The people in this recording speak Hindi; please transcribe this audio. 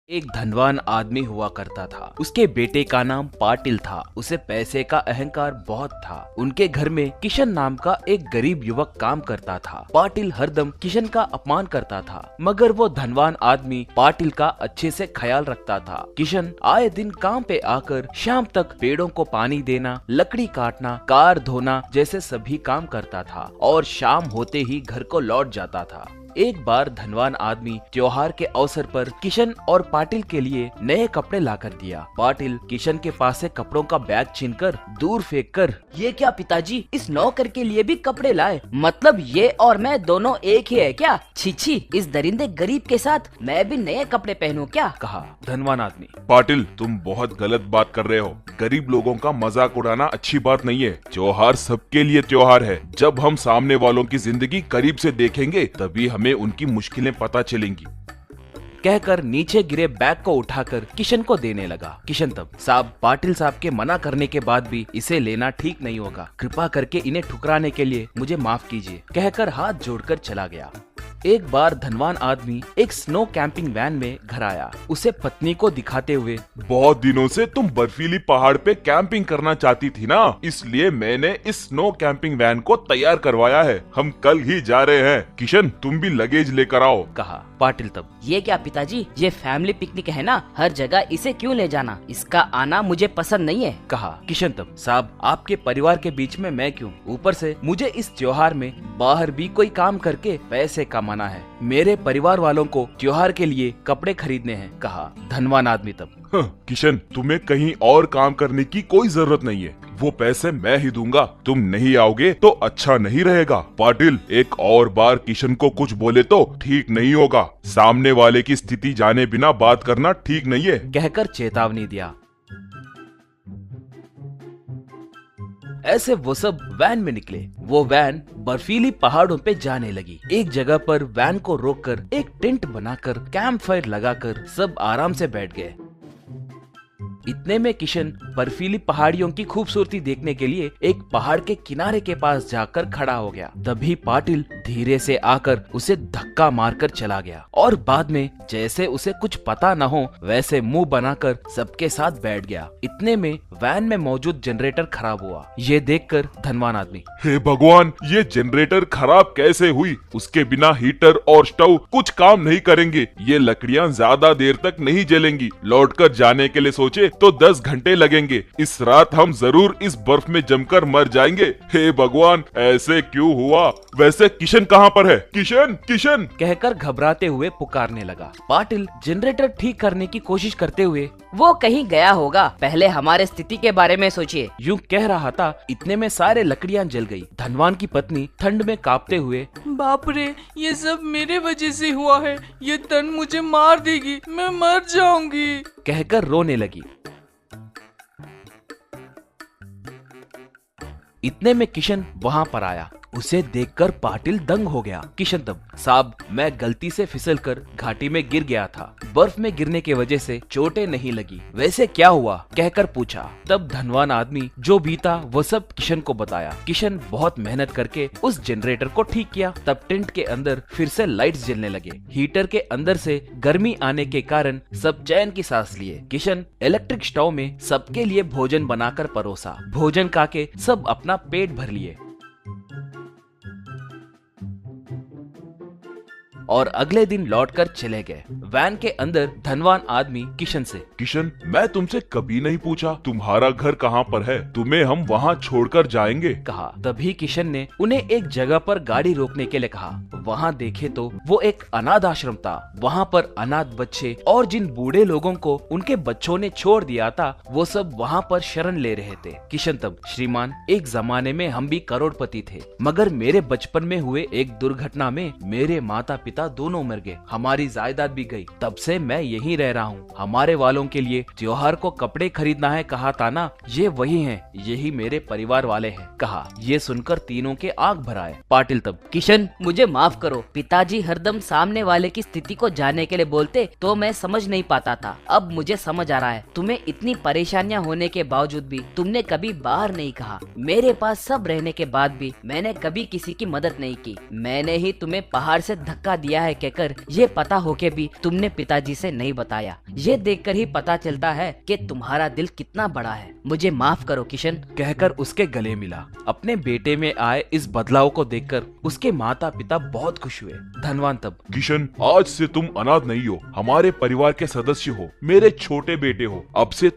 एक धनवान आदमी हुआ करता था। उसके बेटे का नाम पाटिल था। उसे पैसे का अहंकार बहुत था। उनके घर में किशन नाम का एक गरीब युवक काम करता था। पाटिल हरदम किशन का अपमान करता था, मगर वो धनवान आदमी पाटिल का अच्छे से ख्याल रखता था। किशन आए दिन काम पे आकर शाम तक पेड़ों को पानी देना, लकड़ी काटना, कार धोना जैसे सभी काम करता था और शाम होते ही घर को लौट जाता था। एक बार धनवान आदमी त्योहार के अवसर पर किशन और पाटिल के लिए नए कपड़े लाकर दिया। पाटिल किशन के पास से कपड़ों का बैग छीनकर दूर फेंककर, ये क्या पिताजी, इस नौकर के लिए भी कपड़े लाए? मतलब ये और मैं दोनों एक ही है क्या? छी छी, इस दरिंदे गरीब के साथ मैं भी नए कपड़े पहनूं क्या? कहा धनवान आदमी। पाटिल, तुम बहुत गलत बात कर रहे हो। गरीब लोगों का मजाक उड़ाना अच्छी बात नहीं है। त्योहार सबके लिए त्योहार है। जब हम सामने वालों की जिंदगी करीब से देखेंगे तभी हमें उनकी मुश्किलें पता चलेंगी। कहकर नीचे गिरे बैग को उठाकर किशन को देने लगा। किशन तब, साहब, पाटिल साहब के मना करने के बाद भी इसे लेना ठीक नहीं होगा। कृपा करके इन्हें ठुकराने के लिए मुझे माफ कीजिए, कहकर हाथ जोड़कर चला गया। एक बार धनवान आदमी एक स्नो कैंपिंग वैन में घर आया। उसे पत्नी को दिखाते हुए, बहुत दिनों से तुम बर्फीली पहाड़ पे कैंपिंग करना चाहती थी ना, इसलिए मैंने इस स्नो कैंपिंग वैन को तैयार करवाया है। हम कल ही जा रहे हैं। किशन, तुम भी लगेज लेकर आओ, कहा। पाटिल तब, ये क्या पिताजी, ये फैमिली पिकनिक है ना, हर जगह इसे क्यों ले जाना? इसका आना मुझे पसंद नहीं है, कहा। किशन तब, साहब, आपके परिवार के बीच में मैं क्यों? ऊपर से मुझे इस त्योहार में बाहर भी कोई काम करके पैसे कमाना है। मेरे परिवार वालों को त्योहार के लिए कपड़े खरीदने हैं, कहा धनवान आदमी तब। किशन, तुम्हें कहीं और काम करने की कोई जरूरत नहीं है। वो पैसे मैं ही दूंगा। तुम नहीं आओगे तो अच्छा नहीं रहेगा। पाटिल, एक और बार किशन को कुछ बोले तो ठीक नहीं होगा। सामने वाले की स्थिति जाने बिना बात करना ठीक नहीं है, कहकर चेतावनी दिया। ऐसे वो सब वैन में निकले। वो वैन बर्फीली पहाड़ों पे जाने लगी। एक जगह पर वैन को रोककर एक टेंट बनाकर कैंप फायर लगाकर सब आराम से बैठ गए। इतने में किशन बर्फीली पहाड़ियों की खूबसूरती देखने के लिए एक पहाड़ के किनारे के पास जाकर खड़ा हो गया। तभी पाटिल धीरे से आकर उसे धक्का मारकर चला गया और बाद में जैसे उसे कुछ पता न हो वैसे मुंह बनाकर सबके साथ बैठ गया। इतने में वैन में मौजूद जनरेटर खराब हुआ। ये देखकर धनवान आदमी, हे भगवान, ये जनरेटर खराब कैसे हुई? उसके बिना हीटर और स्टोव कुछ काम नहीं करेंगे। ये लकड़ियाँ ज्यादा देर तक नहीं जलेंगी। लौटकर जाने के लिए सोचे तो 10 घंटे लगेंगे। इस रात हम जरूर इस बर्फ में जमकर मर जाएंगे। हे भगवान, ऐसे क्यों हुआ? वैसे किशन कहाँ पर है? किशन, किशन, कहकर घबराते हुए पुकारने लगा। पाटिल जनरेटर ठीक करने की कोशिश करते हुए, वो कहीं गया होगा, पहले हमारे स्थिति के बारे में सोचिए, यूं कह रहा था। इतने में सारे लकड़ियां जल गई। धनवान की पत्नी ठंड में कांपते हुए, बाप रे, ये सब मेरे वजह से हुआ है। ये तन मुझे मार देगी, मैं मर जाऊंगी, कहकर रोने लगी। इतने में किशन वहां पर आया। उसे देखकर पाटिल दंग हो गया। किशन तब, साहब, मैं गलती से फिसलकर घाटी में गिर गया था। बर्फ में गिरने की वजह से चोटें नहीं लगी। वैसे क्या हुआ? कहकर पूछा। तब धनवान आदमी जो भी था वो सब किशन को बताया। किशन बहुत मेहनत करके उस जनरेटर को ठीक किया। तब टेंट के अंदर फिर से लाइट्स जलने लगे। हीटर के अंदर से गर्मी आने के कारण सब चैन की सांस लिए। किशन इलेक्ट्रिक स्टोव में सबके लिए भोजन बनाकर परोसा। भोजन खाके सब अपना पेट भर लिए और अगले दिन लौटकर चले गए। वैन के अंदर धनवान आदमी किशन से, किशन, मैं तुमसे कभी नहीं पूछा तुम्हारा घर कहाँ पर है। तुम्हें हम वहाँ छोड़कर जाएंगे, कहा। तभी किशन ने उन्हें एक जगह पर गाड़ी रोकने के लिए कहा। वहाँ देखे तो वो एक अनाथ आश्रम था। वहाँ पर अनाथ बच्चे और जिन बूढ़े लोगों को उनके बच्चों ने छोड़ दिया था वो सब वहाँ पर शरण ले रहे थे। किशन तब, श्रीमान, एक जमाने में हम भी करोड़पति थे, मगर मेरे बचपन में हुए एक दुर्घटना में मेरे माता पिता दोनों मर गए। हमारी जायदाद भी गई। तब से मैं यहीं रह रहा हूँ। हमारे वालों के लिए त्योहार को कपड़े खरीदना है, कहा था ना, ये वही हैं। यही मेरे परिवार वाले हैं, कहा। ये सुनकर तीनों के आंख भर आए। पाटिल तब, किशन, मुझे माफ करो। पिताजी हरदम सामने वाले की स्थिति को जानने के लिए बोलते तो मैं समझ नहीं पाता था। अब मुझे समझ आ रहा है। तुम्हें इतनी परेशानियां होने के बावजूद भी तुमने कभी बाहर नहीं कहा। मेरे पास सब रहने के बाद भी मैंने कभी किसी की मदद नहीं की। मैंने ही तुम्हें पहाड़ से धक्का दिया है कहकर ये पता होके भी तुमने पिताजी से नहीं बताया। ये देखकर ही पता चलता है कि तुम्हारा दिल कितना बड़ा है। मुझे माफ करो किशन। कहकर उसके गले मिला। अपने बेटे में आए इस बदलाव को देखकर उसके माता पिता बहुत खुश हुए। धनवान तब, किशन, आज से तुम अनाथ नहीं हो, हमारे परिवार के सदस्य हो, मेरे छोटे बेटे हो। अब से